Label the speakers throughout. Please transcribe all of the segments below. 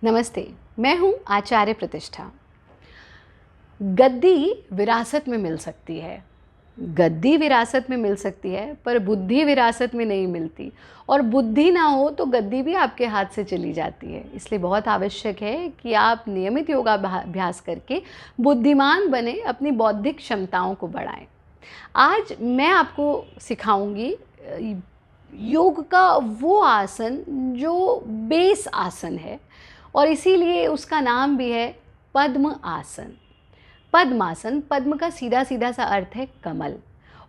Speaker 1: नमस्ते, मैं हूँ आचार्य प्रतिष्ठा। गद्दी विरासत में मिल सकती है, गद्दी विरासत में मिल सकती है, पर बुद्धि विरासत में नहीं मिलती। और बुद्धि ना हो तो गद्दी भी आपके हाथ से चली जाती है। इसलिए बहुत आवश्यक है कि आप नियमित योगाभ्यास करके बुद्धिमान बने, अपनी बौद्धिक क्षमताओं को बढ़ाएं। आज मैं आपको सिखाऊंगी योग का वो आसन जो बेस आसन है, और इसीलिए उसका नाम भी है पद्म आसन। पद्मासन, पद्म का सीधा सीधा सा अर्थ है कमल।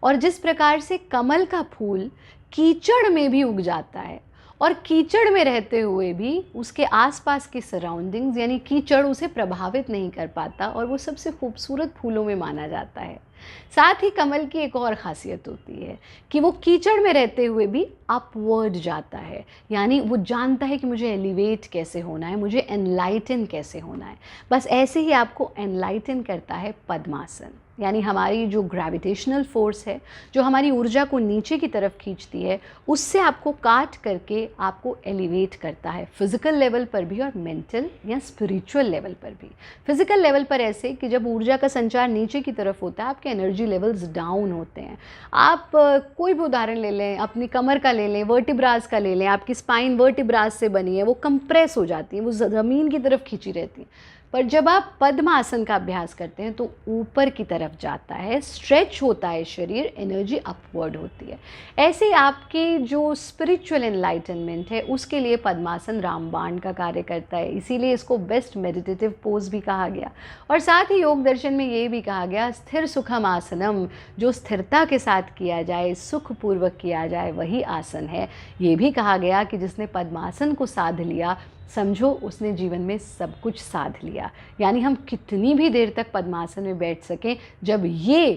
Speaker 1: और जिस प्रकार से कमल का फूल कीचड़ में भी उग जाता है और कीचड़ में रहते हुए भी उसके आसपास की सराउंडिंग्स यानी कीचड़ उसे प्रभावित नहीं कर पाता, और वो सबसे खूबसूरत फूलों में माना जाता है। साथ ही कमल की एक और ख़ासियत होती है कि वो कीचड़ में रहते हुए भी अपवर्ड जाता है, यानी वो जानता है कि मुझे एलिवेट कैसे होना है, मुझे एनलाइटन कैसे होना है। बस ऐसे ही आपको एनलाइटन करता है पद्मासन। यानी हमारी जो ग्रेविटेशनल फोर्स है, जो हमारी ऊर्जा को नीचे की तरफ खींचती है, उससे आपको काट करके आपको एलिवेट करता है, फिज़िकल लेवल पर भी और मेंटल या स्पिरिचुअल लेवल पर भी। फिज़िकल लेवल पर ऐसे कि जब ऊर्जा का संचार नीचे की तरफ होता है, आपके एनर्जी लेवल्स डाउन होते हैं। आप कोई भी उदाहरण ले लें, अपनी कमर का ले लें, वर्टिब्रास का ले लें। आपकी स्पाइन वर्टिब्रास से बनी है, वो कंप्रेस हो जाती है, वो ज़मीन की तरफ खींची रहती है। पर जब आप पद्मासन का अभ्यास करते हैं तो ऊपर की तरफ जाता है, स्ट्रेच होता है शरीर, एनर्जी अपवर्ड होती है। ऐसे आपकी जो स्पिरिचुअल एनलाइटनमेंट है उसके लिए पद्मासन रामबाण का कार्य करता है। इसीलिए इसको बेस्ट मेडिटेटिव पोज भी कहा गया। और साथ ही योग दर्शन में ये भी कहा गया स्थिर सुखम आसनम, जो स्थिरता के साथ किया जाए, सुखपूर्वक किया जाए, वही आसन है। ये भी कहा गया कि जिसने पद्मासन को साध लिया, समझो उसने जीवन में सब कुछ साध लिया। यानी हम कितनी भी देर तक पद्मासन में बैठ सकें, जब ये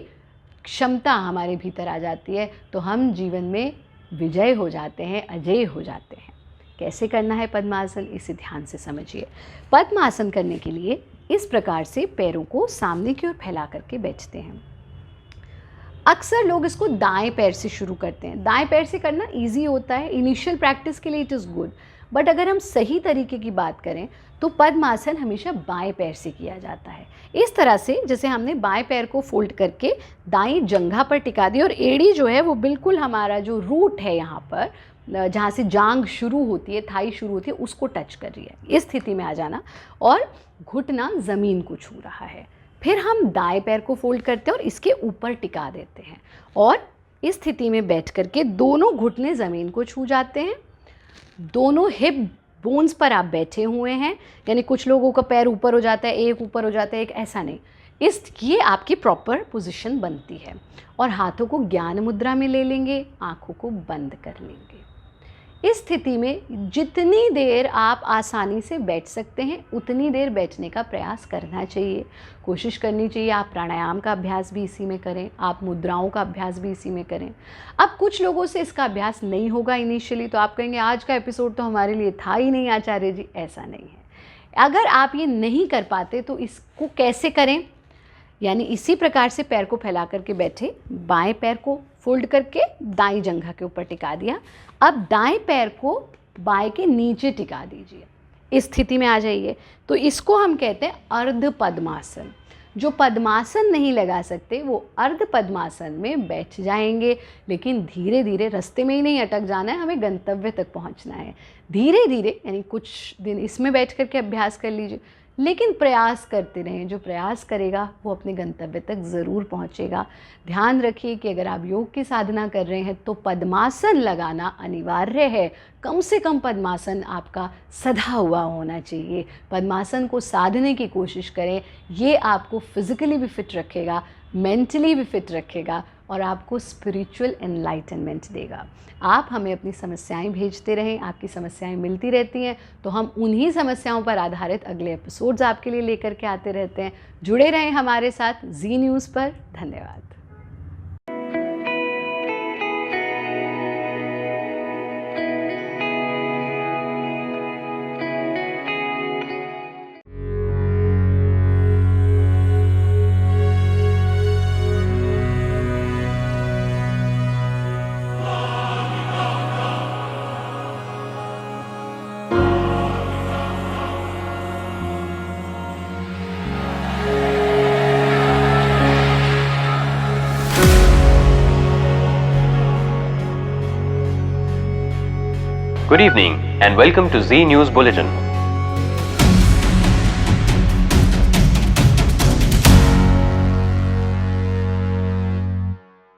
Speaker 1: क्षमता हमारे भीतर आ जाती है तो हम जीवन में विजय हो जाते हैं, अजय हो जाते हैं। कैसे करना है पद्मासन, इसे ध्यान से समझिए। पद्मासन करने के लिए इस प्रकार से पैरों को सामने की ओर फैला करके बैठते हैं। अक्सर लोग इसको दाएं पैर से शुरू करते हैं। दाएं पैर से करना इजी होता है, इनिशियल प्रैक्टिस के लिए इट इज़ गुड। बट अगर हम सही तरीके की बात करें तो पद्मासन हमेशा बाएं पैर से किया जाता है। इस तरह से जैसे हमने बाएं पैर को फोल्ड करके दाईं जंघा पर टिका दी, और एड़ी जो है वो बिल्कुल हमारा जो रूट है यहाँ पर, जहाँ से जांघ शुरू होती है, थाई शुरू होती है, उसको टच कर रही है। इस स्थिति में आ जाना, और घुटना ज़मीन को छू रहा है। फिर हम दाएं पैर को फोल्ड करते हैं और इसके ऊपर टिका देते हैं, और इस स्थिति में बैठ करके दोनों घुटने ज़मीन को छू जाते हैं। दोनों हिप बोन्स पर आप बैठे हुए हैं, यानी कुछ लोगों का पैर ऊपर हो जाता है, एक ऊपर हो जाता है, एक ऐसा नहीं। ये आपकी प्रॉपर पोजीशन बनती है। और हाथों को ज्ञान मुद्रा में ले लेंगे, आँखों को बंद कर लेंगे। इस स्थिति में जितनी देर आप आसानी से बैठ सकते हैं उतनी देर बैठने का प्रयास करना चाहिए, कोशिश करनी चाहिए। आप प्राणायाम का अभ्यास भी इसी में करें, आप मुद्राओं का अभ्यास भी इसी में करें। अब कुछ लोगों से इसका अभ्यास नहीं होगा इनिशियली, तो आप कहेंगे आज का एपिसोड तो हमारे लिए था ही नहीं आचार्य जी। ऐसा नहीं है। अगर आप ये नहीं कर पाते तो इसको कैसे करें, यानी इसी प्रकार से पैर को फैला करके बैठे, बाएं पैर को फोल्ड करके दाईं जंघा के ऊपर टिका दिया। अब दाएं पैर को बाएं के नीचे टिका दीजिए, इस स्थिति में आ जाइए। तो इसको हम कहते हैं अर्ध पद्मासन। जो पद्मासन नहीं लगा सकते वो अर्ध पद्मासन में बैठ जाएंगे, लेकिन धीरे धीरे, रास्ते में ही नहीं अटक जाना है, हमें गंतव्य तक पहुंचना है। धीरे धीरे, यानी कुछ दिन इसमें बैठ करके अभ्यास कर लीजिए, लेकिन प्रयास करते रहें। जो प्रयास करेगा वो अपने गंतव्य तक ज़रूर पहुंचेगा। ध्यान रखिए कि अगर आप योग की साधना कर रहे हैं तो पद्मासन लगाना अनिवार्य है। कम से कम पद्मासन आपका सधा हुआ होना चाहिए। पद्मासन को साधने की कोशिश करें। ये आपको फिज़िकली भी फिट रखेगा, मेंटली भी फिट रखेगा, और आपको स्पिरिचुअल एनलाइटनमेंट देगा। आप हमें अपनी समस्याएं भेजते रहें, आपकी समस्याएं मिलती रहती हैं, तो हम उन्हीं समस्याओं पर आधारित अगले एपिसोड्स आपके लिए लेकर के आते रहते हैं। जुड़े रहें हमारे साथ जी न्यूज़ पर। धन्यवाद।
Speaker 2: Good evening and welcome to Z News Bulletin.